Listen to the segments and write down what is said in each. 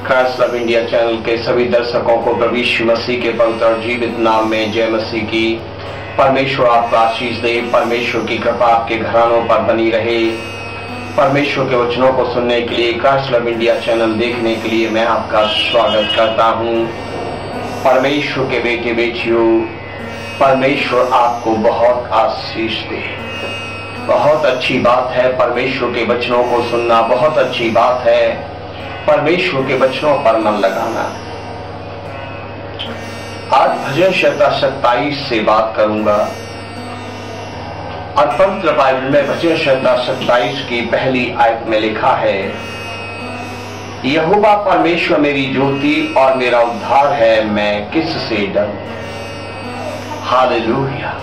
Christ love India channel के सभी दर्शकों को प्रभु यीशु मसीह के पवित्र और जीवित नाम में जय मसीह की। परमेश्वर आपको आशीष दे। परमेश्वर की कृपा आपके घरानों पर बनी रहे। परमेश्वर के वचनों को सुनने के लिए, क्राइस्ट लव इंडिया चैनल देखने के लिए मैं आपका स्वागत करता हूं। परमेश्वर के बेटे बेटियों, परमेश्वर आपको बहुत आशीष दे। बहुत अच्छी बात है परमेश्वर के वचनों को सुनना, बहुत अच्छी बात है परमेश्वर के वचनों पर मन लगाना। आज भजन 27 से बात करूंगा और पवित्र बाइबल में भजन 27 की पहली आयत में लिखा है, यहोवा परमेश्वर मेरी ज्योति और मेरा उद्धार है, मैं किससे डरूं। हालेलुया।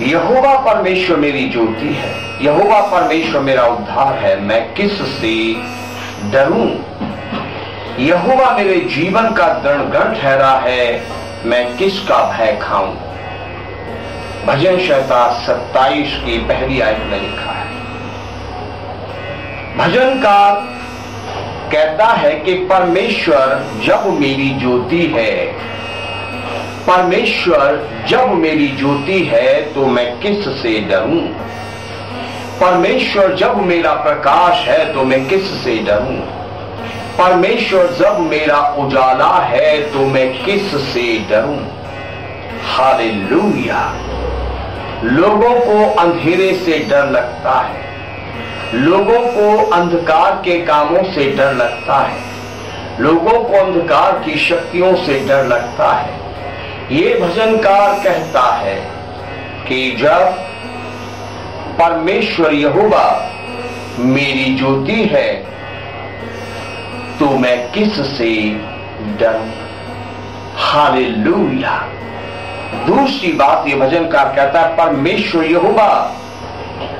यहोवा परमेश्वर मेरी ज्योति है, यहोवा परमेश्वर मेरा उद्धार है, मैं किससे डरूं। यहोवा मेरे जीवन का दृढ़ ठहरा है, मैं किसका भय खाऊं। भजन 27 की पहली आयत में लिखा है। भजनकार कहता है कि परमेश्वर जब मेरी ज्योति है, परमेश्वर जब मेरी ज्योति है तो मैं किससे डरूं। परमेश्वर जब मेरा प्रकाश है तो मैं किससे डरूं। परमेश्वर जब मेरा उजाला है तो मैं किससे डरूं। हालेलुया। लोगों को अंधेरे से डर लगता है, लोगों को अंधकार के कामों से डर लगता है, लोगों को अंधकार की शक्तियों से डर लगता है। ये भजनकार कहता है कि जब परमेश्वर यहोवा मेरी ज्योति है तो मैं किससे डरूं। हालेलुया। दूसरी बात ये भजनकार कहता है, परमेश्वर यहोवा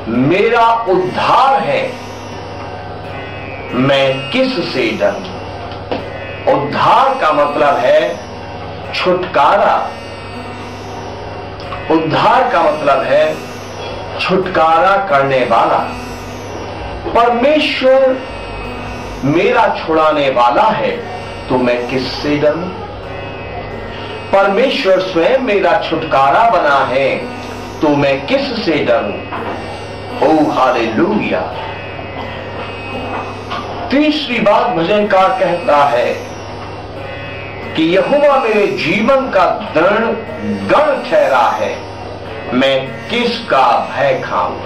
मेरा उद्धार है, मैं किससे डरूं। उद्धार का मतलब है छुटकारा। उद्धार का मतलब है छुटकारा करने वाला। परमेश्वर मेरा छुड़ाने वाला है तो मैं किससे डरूं। परमेश्वर स्वयं मेरा छुटकारा बना है तो मैं किससे डरूं। ओ हालेलुया। तीसरी बात भजनकार कहता है कि यहोवा मेरे जीवन का दृढ़ ठहरा है, मैं किसका भय खाऊं।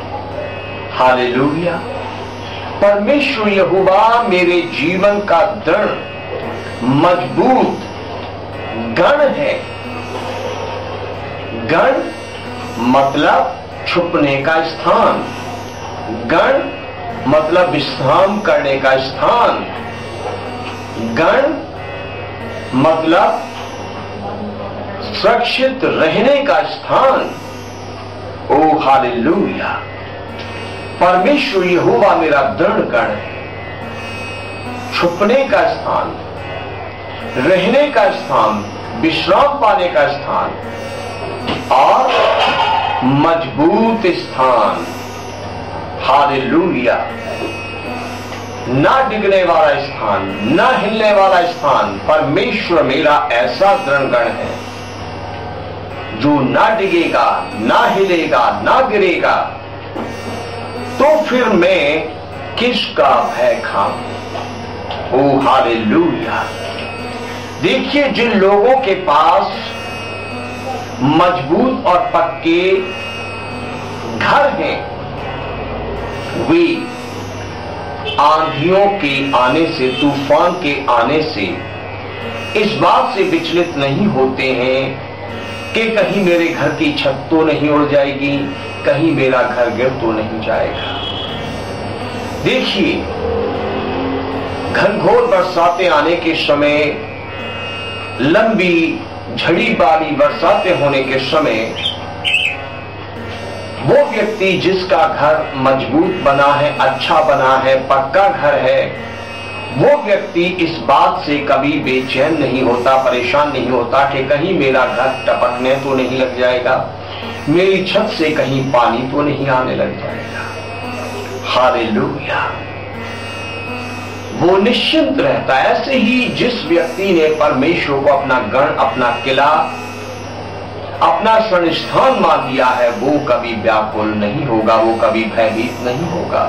हालेलुया। परमेश्वर यहोवा मेरे जीवन का दृढ़ मजबूत गढ़ है। गढ़ मतलब छुपने का स्थान, गढ़ मतलब विश्राम करने का स्थान, गढ़ मतलब सुरक्षित रहने का स्थान। ओ हालेलुया। परमेश्वर यहोवा मेरा दृढ़ गढ़ है, छुपने का स्थान, रहने का स्थान, विश्राम पाने का स्थान और मजबूत स्थान। हालेलुया। ना डिगने वाला स्थान, ना हिलने वाला स्थान। परमेश्वर मेरा ऐसा दृढ़ है जो ना डिगेगा, ना हिलेगा, ना गिरेगा। तो फिर मैं किसका भय खाऊं। ओ हालेलुया। देखिए, जिन लोगों के पास मजबूत और पक्के घर हैं, वे आंधियों के आने से, तूफान के आने से इस बात से विचलित नहीं होते हैं कि कहीं मेरे घर की छत तो नहीं उड़ जाएगी, कहीं मेरा घर गिर तो नहीं जाएगा। देखिए, घनघोर बरसातें आने के समय, लंबी झड़ी वाली बरसातें होने के समय, वो व्यक्ति जिसका घर मजबूत बना है, अच्छा बना है, पक्का घर है, वो व्यक्ति इस बात से कभी बेचैन नहीं होता, परेशान नहीं होता कि कहीं मेरा घर टपकने तो नहीं लग जाएगा, मेरी छत से कहीं पानी तो नहीं आने लग जाएगा। हालेलुया। वो निश्चिंत रहता है। ऐसे ही जिस व्यक्ति ने परमेश्वर को अपना गण, अपना किला, अपना शरण स्थान मान लिया है, वो कभी व्याकुल नहीं होगा, वो कभी भयभीत नहीं होगा।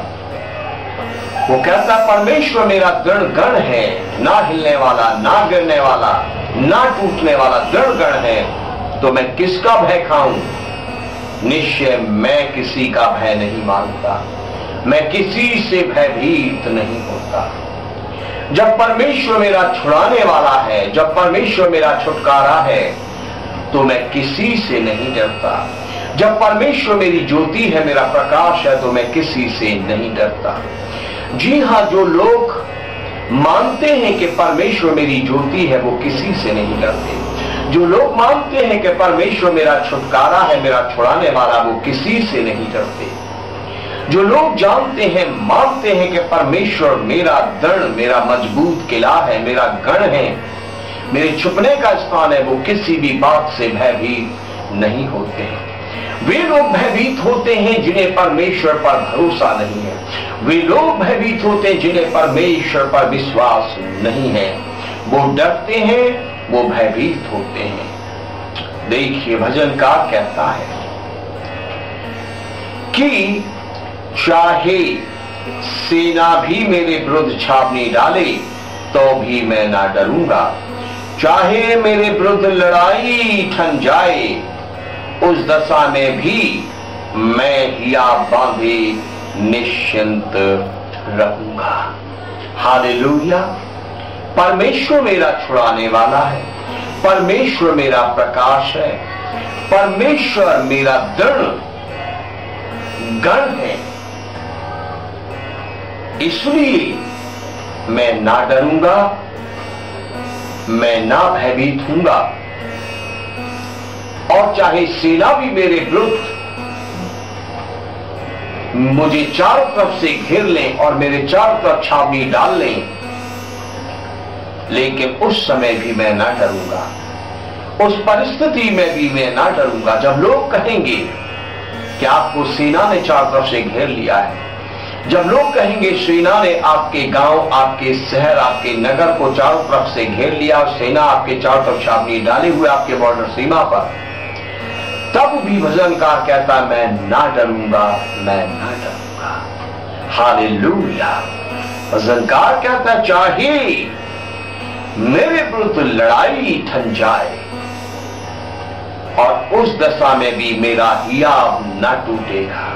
वो कहता परमेश्वर मेरा दृढ़ गण है, ना हिलने वाला, ना गिरने वाला, ना टूटने वाला दृढ़ गण है, तो मैं किसका भय खाऊं? निश्चय मैं किसी का भय नहीं मानता, मैं किसी से भयभीत नहीं होता। जब परमेश्वर मेरा छुड़ाने वाला है, जब परमेश्वर मेरा छुटकारा है, तो मैं किसी से नहीं डरता। जब परमेश्वर मेरी ज्योति है, मेरा प्रकाश है, तो मैं किसी से नहीं डरता। जी हां, जो लोग मानते हैं कि परमेश्वर मेरी ज्योति है, वो किसी से नहीं डरते। जो लोग मानते हैं कि परमेश्वर मेरा छुटकारा है, मेरा छुड़ाने वाला, वो किसी से नहीं डरते। जो लोग जानते हैं, मानते हैं कि परमेश्वर मेरा दृढ़, मेरा मजबूत किला है, मेरा गण है, मेरे छुपने का स्थान है, वो किसी भी बात से भयभीत नहीं होते हैं। वे लोग भयभीत होते हैं जिन्हें परमेश्वर पर भरोसा नहीं है। वे लोग भयभीत होते हैं जिन्हें परमेश्वर पर विश्वास नहीं है। वो डरते हैं, वो भयभीत होते हैं। देखिए भजनकार कहता है कि चाहे सेना भी मेरे विरुद्ध छावनी डाले, तो भी मैं ना डरूंगा। चाहे मेरे विरुद्ध लड़ाई ठन जाए, उस दशा में भी मैं हिया बांधे निश्चिंत रहूंगा। हालेलुया। परमेश्वर मेरा छुड़ाने वाला है, परमेश्वर मेरा प्रकाश है, परमेश्वर मेरा दृढ़ गण है, इसलिए मैं ना डरूंगा, मैं ना भयभीत हूंगा। और चाहे सेना भी मेरे विरुद्ध मुझे चारों तरफ से घेर लें और मेरे चारों तरफ छावनी डाल लें, लेकिन उस समय भी मैं ना डरूंगा। उस परिस्थिति में भी मैं ना डरूंगा। जब लोग कहेंगे कि आपको सेना ने चारों तरफ से घेर लिया है, जब लोग कहेंगे सेना ने आपके गांव, आपके शहर, आपके नगर को चारों तरफ से घेर लिया, सेना आपके चारों तरफ छावनी डाले हुए आपके बॉर्डर सीमा पर, तब भी भजनकार कहता मैं ना डरूंगा, मैं ना डरूंगा। हालेलुया। भजनकार कहता चाहे मेरे विरुद्ध लड़ाई ठन जाए, और उस दशा में भी मेरा हियाव न टूटेगा।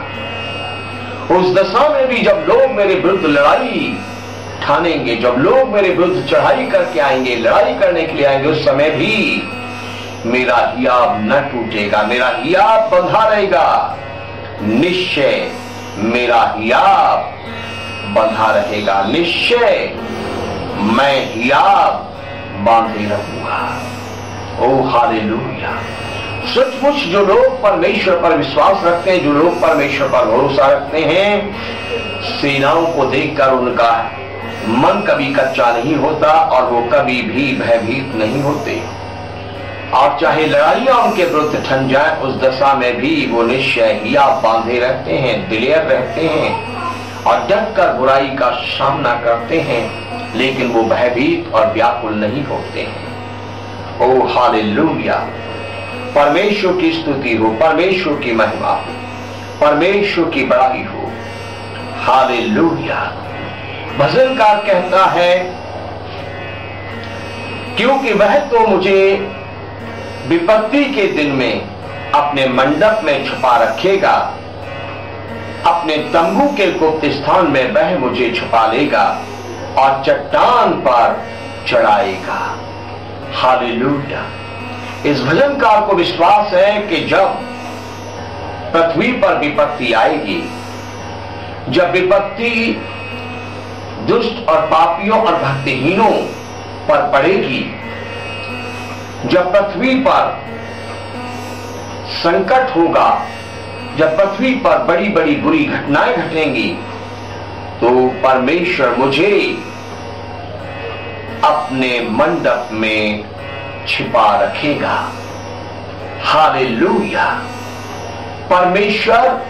उस दशा में भी जब लोग मेरे विरुद्ध लड़ाई ठानेंगे, जब लोग मेरे विरुद्ध चढ़ाई करके आएंगे, लड़ाई करने के लिए आएंगे, उस समय भी मेरा हियाव न टूटेगा, मेरा हियाव बंधा रहेगा। निश्चय मेरा हियाव बंधा रहेगा, निश्चय मैं हियाव बांधे रहूंगा। ओ हालेलुया। सचमुच जो लोग परमेश्वर पर विश्वास रखते हैं, जो लोग परमेश्वर पर भरोसा रखते हैं, सेनाओं को देखकर उनका मन कभी कच्चा नहीं होता और वो कभी भी भयभीत नहीं होते। और चाहे लड़ाइयां उनके विरुद्ध ठन जाए, उस दशा में भी वो निश्चय हियाव बांधे रहते हैं, दिलेर रहते हैं और डट कर बुराई का सामना करते हैं, लेकिन वो भयभीत और व्याकुल नहीं होते हैं। ओ हालेलुया। परमेश्वर की स्तुति हो, परमेश्वर की महिमा हो, परमेश्वर की बड़ाई हो। हालेलुया। भजनकार कहता है क्योंकि वह तो मुझे विपत्ति के दिन में अपने मंडप में छुपा रखेगा, अपने तंबू के गुप्त स्थान में वह मुझे छुपा लेगा और चट्टान पर चढ़ाएगा। हालेलुया। इस भजनकार को विश्वास है कि जब पृथ्वी पर विपत्ति आएगी, जब विपत्ति दुष्ट और पापियों और भक्तिहीनों पर पड़ेगी, जब पृथ्वी पर संकट होगा, जब पृथ्वी पर बड़ी बड़ी बुरी घटनाएं घटेंगी, तो परमेश्वर मुझे अपने मंडप में छिपा रखेगा। हालेलुया। परमेश्वर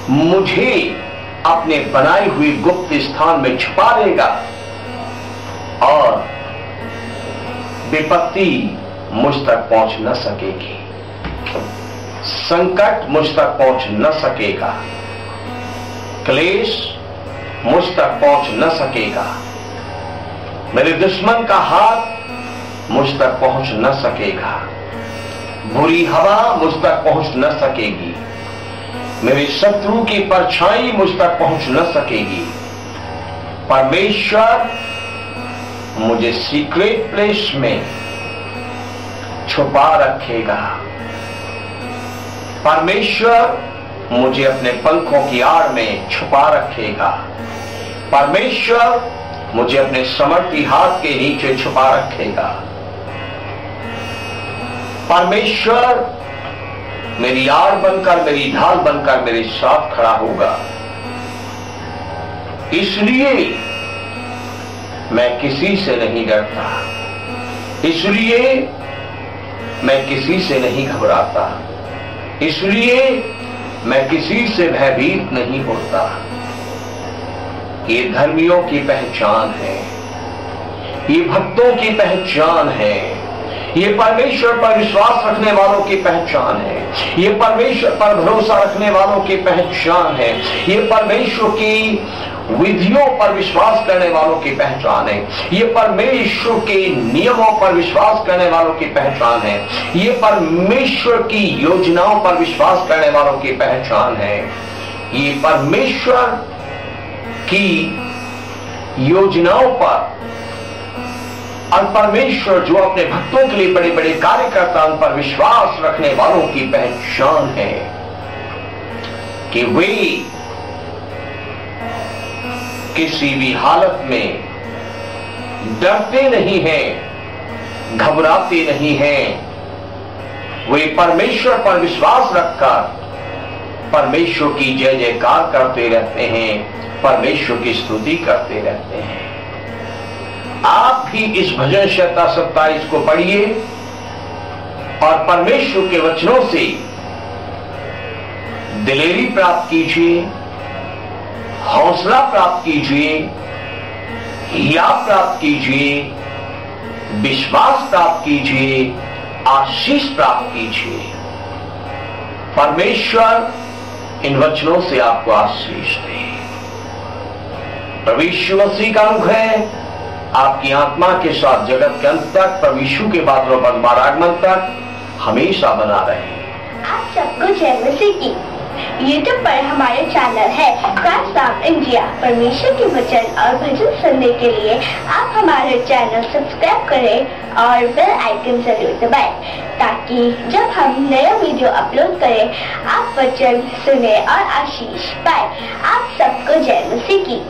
मुझे अपने बनाई हुई गुप्त स्थान में छुपा लेगा विपत्ति मुझ तक पहुंच न सकेगी, संकट मुझ तक पहुंच न सकेगा, क्लेश मुझ तक पहुंच न सकेगा, मेरे दुश्मन का हाथ मुझ तक पहुंच न सकेगा, बुरी हवा मुझ तक पहुंच न सकेगी, मेरे शत्रु की परछाई मुझ तक पहुंच न सकेगी। परमेश्वर मुझे सीक्रेट प्लेस में छुपा रखेगा। परमेश्वर मुझे अपने पंखों की आड़ में छुपा रखेगा। परमेश्वर मुझे अपने समर्थी हाथ के नीचे छुपा रखेगा। परमेश्वर मेरी आड़ बनकर, मेरी ढाल बनकर मेरे साथ खड़ा होगा। इसलिए मैं किसी से नहीं डरता, इसलिए मैं किसी से नहीं घबराता, इसलिए मैं किसी से भयभीत नहीं होता। ये धर्मियों की पहचान है, ये भक्तों की पहचान है, ये परमेश्वर पर विश्वास रखने वालों की पहचान है, ये परमेश्वर पर भरोसा रखने वालों की पहचान है, ये परमेश्वर की विधियों पर विश्वास करने वालों की पहचान है, ये परमेश्वर के नियमों पर विश्वास करने वालों की पहचान है, ये परमेश्वर की योजनाओं पर विश्वास करने वालों की पहचान है। ये परमेश्वर की योजनाओं पर और परमेश्वर जो अपने भक्तों के लिए बड़े बड़े कार्य करता है, उन पर विश्वास रखने वालों की पहचान है कि वे किसी भी हालत में डरते नहीं हैं, घबराते नहीं हैं। वे परमेश्वर पर विश्वास रखकर परमेश्वर की जय जयकार करते रहते हैं, परमेश्वर की स्तुति करते रहते हैं। आप भी इस भजन 27 को पढ़िए और परमेश्वर के वचनों से दिलेरी प्राप्त कीजिए, हौसला प्राप्त कीजिए, हियाव प्राप्त कीजिए, विश्वास प्राप्त कीजिए, आशीष प्राप्त कीजिए। परमेश्वर इन वचनों से आपको आशीष दे। प्रभु यीशु मसीह का अनुग्रह आपकी आत्मा के साथ जगत के अंत तक, प्रभु यीशु के बादलों पर आगमन तक हमेशा बना रहे। आप सबको जय मसीह की। YouTube पर हमारे चैनल है क्राइस्ट लव इंडिया। परमेश्वर के वचन और भजन सुनने के लिए आप हमारे चैनल सब्सक्राइब करें और बेल आइकन जरूर दबाएं, ताकि जब हम नया वीडियो अपलोड करें आप वचन सुने और आशीष पाए। आप सबको जय मसीह की।